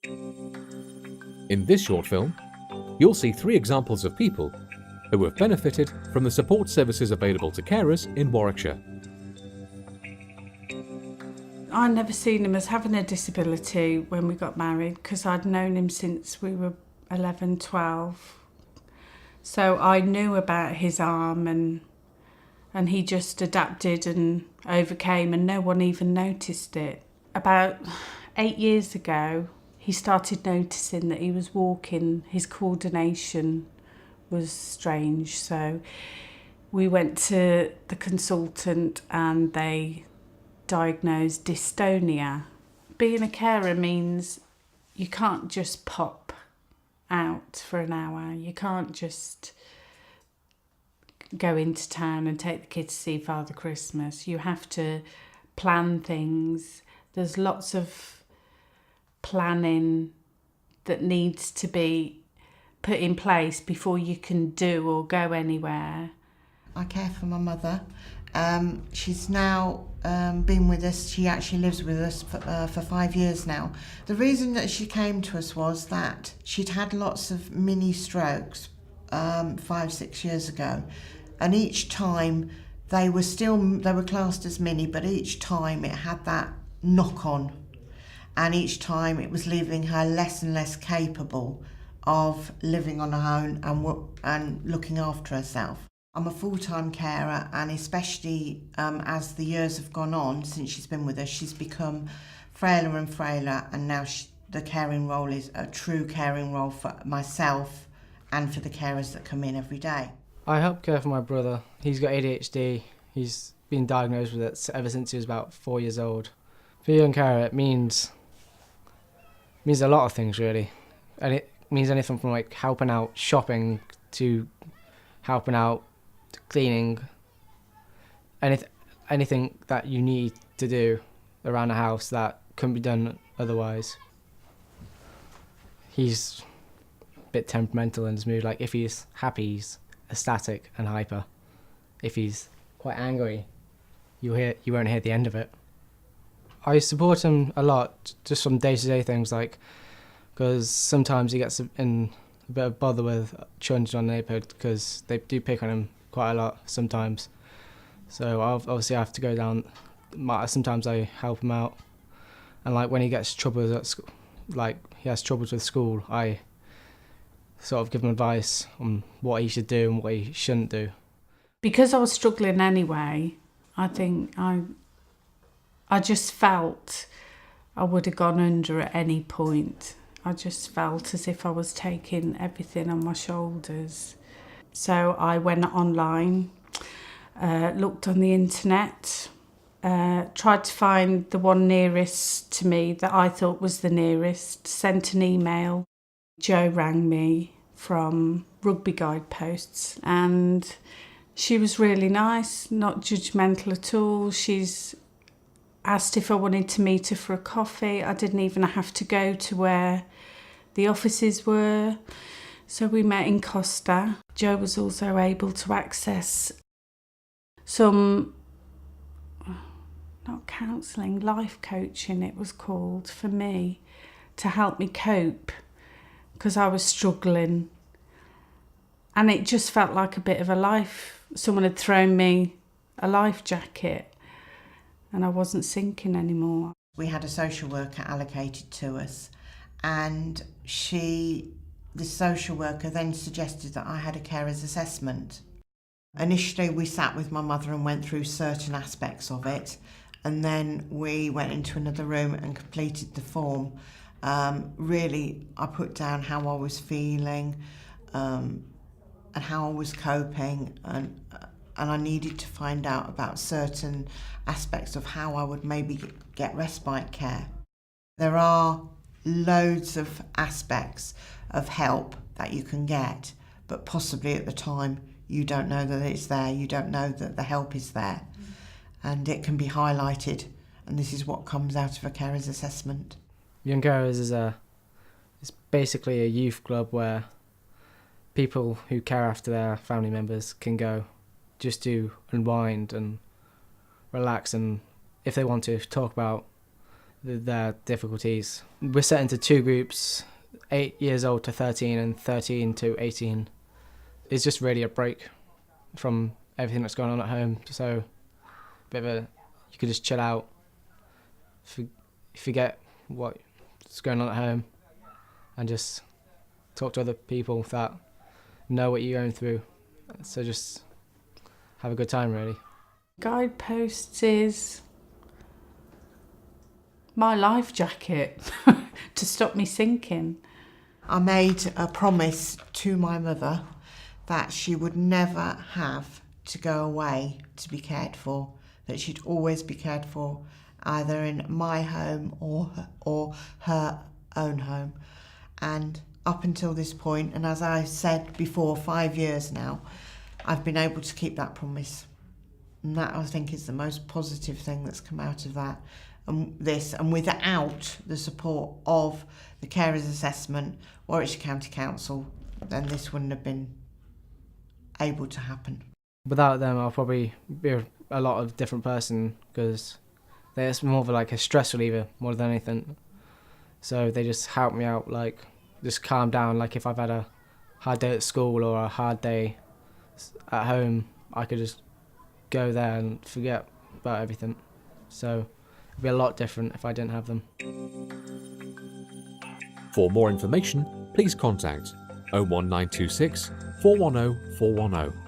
In this short film, you'll see 3 examples of people who have benefited from the support services available to carers in Warwickshire. I never seen him as having a disability when we got married because I'd known him since we were 11, 12. So I knew about his arm and he just adapted and overcame and no one even noticed it. About 8 years ago, he started noticing that he was walking, his coordination was strange. So we went to the consultant and they diagnosed dystonia. Being a carer means you can't just pop out for an hour. You can't just go into town and take the kids to see Father Christmas. You have to plan things. There's lots of planning that needs to be put in place before you can do or go anywhere. I care for my mother. She's now been with us. She actually lives with us for 5 years now. The reason that she came to us was that she'd had lots of mini strokes 5-6 years ago, and each time they were classed as mini, but each time it had that knock on, and each time it was leaving her less and less capable of living on her own and looking after herself. I'm a full-time carer, and especially as the years have gone on since she's been with us, she's become frailer and frailer, and now the caring role is a true caring role for myself and for the carers that come in every day. I help care for my brother. He's got ADHD. He's been diagnosed with it ever since he was about 4 years old. For a young carer, it means a lot of things, really. And it means anything from like helping out shopping to helping out to cleaning, anything that you need to do around the house that couldn't be done otherwise. He's a bit temperamental in his mood. Like if he's happy, he's ecstatic and hyper. If he's quite angry, you won't hear the end of it. I support him a lot, just from day-to-day things, like because sometimes he gets in a bit of bother with children on the neighbourhood because they do pick on him quite a lot sometimes. So obviously I have to go down. Sometimes I help him out, and like when he gets troubles at school, like he has troubles with school, I sort of give him advice on what he should do and what he shouldn't do. Because I was struggling anyway, I think I just felt I would have gone under at any point. I just felt as if I was taking everything on my shoulders. So I went online, looked on the internet, tried to find the one nearest to me that I thought was the nearest, sent an email. Jo rang me from Rugby Guideposts, and she was really nice, not judgmental at all. She's asked if I wanted to meet her for a coffee. I didn't even have to go to where the offices were. So we met in Costa. Jo was also able to access some, not counselling, life coaching it was called, for me, to help me cope because I was struggling. And it just felt like a bit of a life. Someone had thrown me a life jacket and I wasn't sinking anymore. We had a social worker allocated to us, and the social worker then suggested that I had a carer's assessment. Initially we sat with my mother and went through certain aspects of it, and then we went into another room and completed the form. Really, I put down how I was feeling and how I was coping, and I needed to find out about certain aspects of how I would maybe get respite care. There are loads of aspects of help that you can get, but possibly at the time you don't know that it's there, you don't know that the help is there, and it can be highlighted, and this is what comes out of a carer's assessment. Young Carers is basically a youth club where people who care after their family members can go just to unwind and relax, and if they want to talk about their difficulties. We're set into 2 groups, 8 years old to 13 and 13 to 18. It's just really a break from everything that's going on at home. So you could just chill out, forget what's going on at home, and just talk to other people that know what you're going through. So just have a good time, really. Guideposts is my life jacket to stop me sinking. I made a promise to my mother that she would never have to go away to be cared for, that she'd always be cared for, either in my home or her own home. And up until this point, and as I said before, 5 years now, I've been able to keep that promise. And that, I think, is the most positive thing that's come out of that. And without the support of the carers assessment, Warwickshire County Council, then this wouldn't have been able to happen. Without them, I'll probably be a lot of different person, because they're more of like a stress reliever more than anything. So they just help me out, like just calm down. Like if I've had a hard day at school or a hard day at home, I could just go there and forget about everything. So it'd be a lot different if I didn't have them. For more information, please contact 01926 410 410.